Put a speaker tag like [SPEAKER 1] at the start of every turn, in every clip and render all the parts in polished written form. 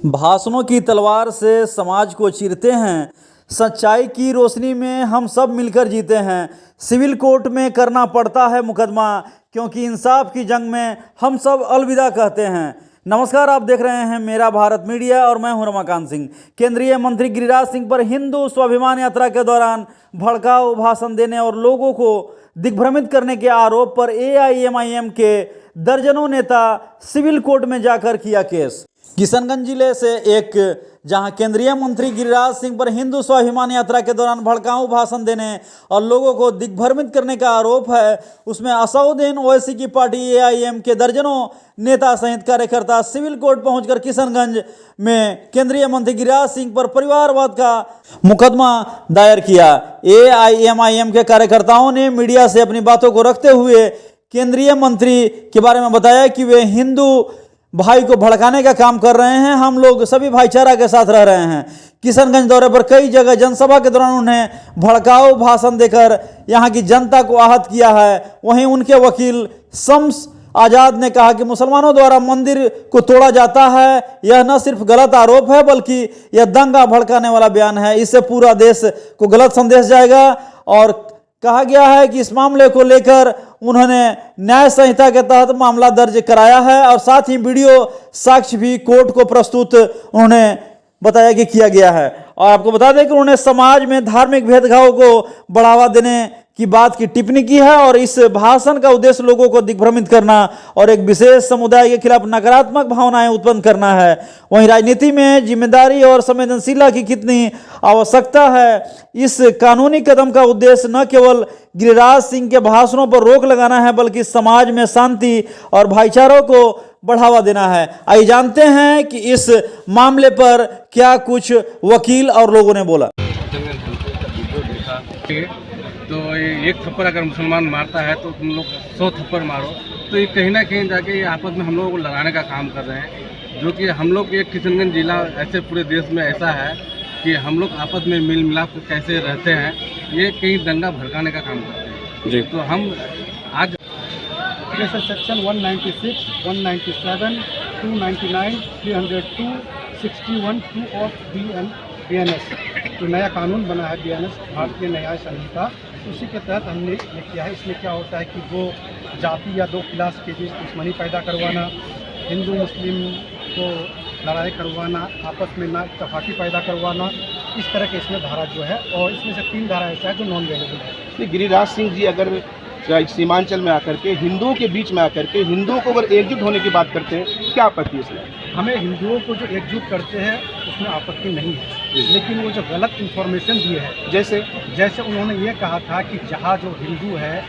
[SPEAKER 1] भाषणों की तलवार से समाज को चीरते हैं, सच्चाई की रोशनी में हम सब मिलकर जीते हैं। सिविल कोर्ट में करना पड़ता है मुकदमा, क्योंकि इंसाफ की जंग में हम सब अलविदा कहते हैं। नमस्कार, आप देख रहे हैं मेरा भारत मीडिया और मैं हूं रमाकांत सिंह। केंद्रीय मंत्री गिरिराज सिंह पर हिंदू स्वाभिमान यात्रा के दौरान भड़काऊ भाषण देने और लोगों को दिग्भ्रमित करने के आरोप पर AIMIM के दर्जनों नेता सिविल कोर्ट में जाकर किया केस। किशनगंज जिले से एक जहां केंद्रीय मंत्री गिरिराज सिंह पर हिंदू स्वाभिमान यात्रा के दौरान भड़काऊ भाषण देने और लोगों को दिग्भ्रमित करने का आरोप है, उसमें असउद्दीन ओवैसी की पार्टी AIM के दर्जनों नेता सहित कार्यकर्ता सिविल कोर्ट पहुंचकर किशनगंज में केंद्रीय मंत्री गिरिराज सिंह पर परिवारवाद का मुकदमा दायर किया। AIMIM के कार्यकर्ताओं ने मीडिया से अपनी बातों को रखते हुए केंद्रीय मंत्री के बारे में बताया कि वे हिंदू भाई को भड़काने का काम कर रहे हैं। हम लोग सभी भाईचारा के साथ रह रहे हैं। किशनगंज दौरे पर कई जगह जनसभा के दौरान उन्हें भड़काऊ भाषण देकर यहां की जनता को आहत किया है। वहीं उनके वकील शम्स आजाद ने कहा कि मुसलमानों द्वारा मंदिर को तोड़ा जाता है। यह न सिर्फ गलत आरोप है, बल्कि यह दंगा भड़काने वाला बयान है। इससे पूरा देश को गलत संदेश जाएगा। और कहा गया है कि इस मामले को लेकर उन्होंने न्याय संहिता के तहत मामला दर्ज कराया है और साथ ही वीडियो साक्ष्य भी कोर्ट को प्रस्तुत उन्होंने बताया कि किया गया है। और आपको बता दें कि उन्होंने समाज में धार्मिक भेदभाव को बढ़ावा देने की बात की टिप्पणी की है और इस भाषण का उद्देश्य लोगों को दिग्भ्रमित करना और एक विशेष समुदाय के खिलाफ नकारात्मक भावनाएं उत्पन्न करना है। वहीं राजनीति में जिम्मेदारी और संवेदनशीलता की कितनी आवश्यकता है। इस कानूनी कदम का उद्देश्य न केवल गिरिराज सिंह के भाषणों पर रोक लगाना है, बल्कि समाज में शांति और भाईचारों को बढ़ावा देना है। आइए जानते हैं कि इस मामले पर क्या कुछ वकील और लोगों ने बोला।
[SPEAKER 2] तो एक थप्पड़ अगर मुसलमान मारता है तो तुम लोग 100 थप्पड़ मारो, तो ये कहीं ना कहीं जाके ये आपस में हम लोगों को लगाने का काम कर रहे हैं। जो कि हम लोग एक किशनगंज जिला ऐसे पूरे देश में ऐसा है कि हम लोग आपस में मिल मिलाप कैसे रहते हैं, ये कहीं दंगा भड़काने का काम करते हैं जी। तो हम आज
[SPEAKER 3] जैसे सेक्शन 196, 197, 299, 302, 61, 2 ऑफ BNS जो नया कानून बना है BNS भारतीय न्याय संहिता, उसी के तहत हमने ये किया है। इसमें क्या होता है कि वो जाति या दो क्लास के बीच दुश्मनी पैदा करवाना, हिंदू मुस्लिम को लड़ाई करवाना, आपस में ना इत्तेफाकी पैदा करवाना, इस तरह के इसमें धारा जो है। और इसमें से 3 धारा ऐसा है जो नॉन वेलेबल है।
[SPEAKER 4] गिरिराज सिंह जी अगर सीमांचल में आकर के हिंदुओं के बीच में आकर के हिंदुओं को अगर एकजुट होने की बात करते हैं, क्या आपत्ति है इसमें?
[SPEAKER 3] हमें हिंदुओं को जो एकजुट करते हैं उसमें आपत्ति नहीं है, लेकिन वो जो गलत इन्फॉर्मेशन दिए है, जैसे उन्होंने ये कहा था कि जहाँ जो हिंदू है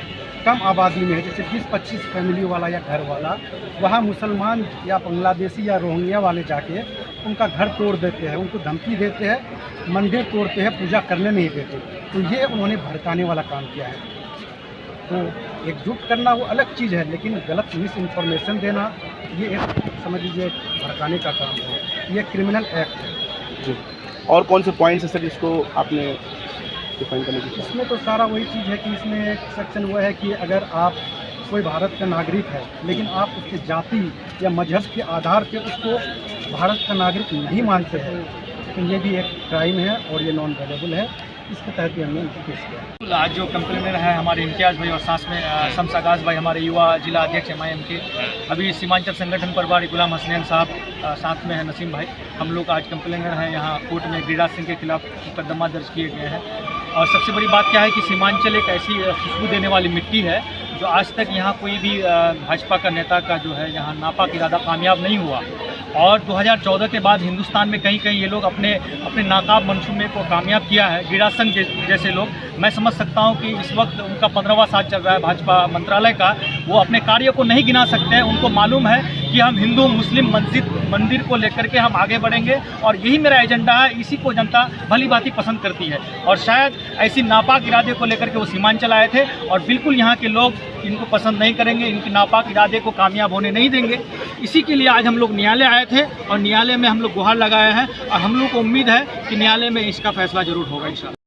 [SPEAKER 3] कम आबादी में है, जैसे 20-25 फैमिली वाला या घर वाला, वहाँ मुसलमान या बांग्लादेशी या रोहिंग्या वाले जाके उनका घर तोड़ देते हैं, उनको धमकी देते हैं, मंदिर तोड़ते हैं, पूजा करने नहीं देते। तो ये उन्होंने भड़काने वाला काम किया है। तो एकजुट करना वो अलग चीज़ है, लेकिन गलत मिस इन्फॉर्मेशन देना ये एक समझ लीजिए भड़काने का काम है। ये क्रिमिनल एक्ट है
[SPEAKER 4] जी। और कौन से पॉइंट्स है सर इसको आपने डिफाइन करने की?
[SPEAKER 3] इसमें तो सारा वही चीज़ है कि इसमें एक सेक्शन वो है कि अगर आप कोई भारत का नागरिक है, लेकिन आप उसके जाति या मजहब के आधार पर उसको भारत का नागरिक नहीं मानते हैं, तो ये भी एक क्राइम है और ये नॉन वेलेबल है। इसके तहत भी हमने उनको पेश किया।
[SPEAKER 5] आज जो कंप्लेनर है हमारे इम्तियाज़ भाई और साथ में शम्स आगाज़ भाई, हमारे युवा जिला अध्यक्ष MIM के, अभी सीमांचल संगठन प्रभारी गुलाम हसनैन साहब, साथ में है नसीम भाई, हम लोग आज कंप्लेनर हैं यहाँ कोर्ट में। गिरिराज सिंह के खिलाफ मुकदमा दर्ज किए गए हैं। और सबसे बड़ी बात क्या है कि सीमांचल एक ऐसी खुशबू देने वाली मिट्टी है जो आज तक यहाँ कोई भी भाजपा का नेता का जो है यहाँ नापाक इरादा कामयाब नहीं हुआ। और 2014 के बाद हिंदुस्तान में कहीं कहीं ये लोग अपने नाकाब मंसूबे को कामयाब किया है। गिरिराज सिंह जैसे लोग, मैं समझ सकता हूँ कि इस वक्त उनका 15वां साल चल रहा है भाजपा मंत्रालय का, वो अपने कार्य को नहीं गिना सकते हैं। उनको मालूम है कि हम हिंदू मुस्लिम मंदिर को लेकर के हम आगे बढ़ेंगे और यही मेरा एजेंडा है। इसी को जनता भली भांति पसंद करती है और शायद ऐसी नापाक इरादे को लेकर के वो सीमांचल आए थे और बिल्कुल यहाँ के लोग इनको पसंद नहीं करेंगे, इनके नापाक इरादे को कामयाब होने नहीं देंगे। इसी के लिए आज हम लोग न्यायालय आए थे और न्यायालय में हम लोग गुहार लगाए हैं और हम लोग को उम्मीद है कि न्यायालय में इसका फैसला जरूर होगा इंशाल्लाह।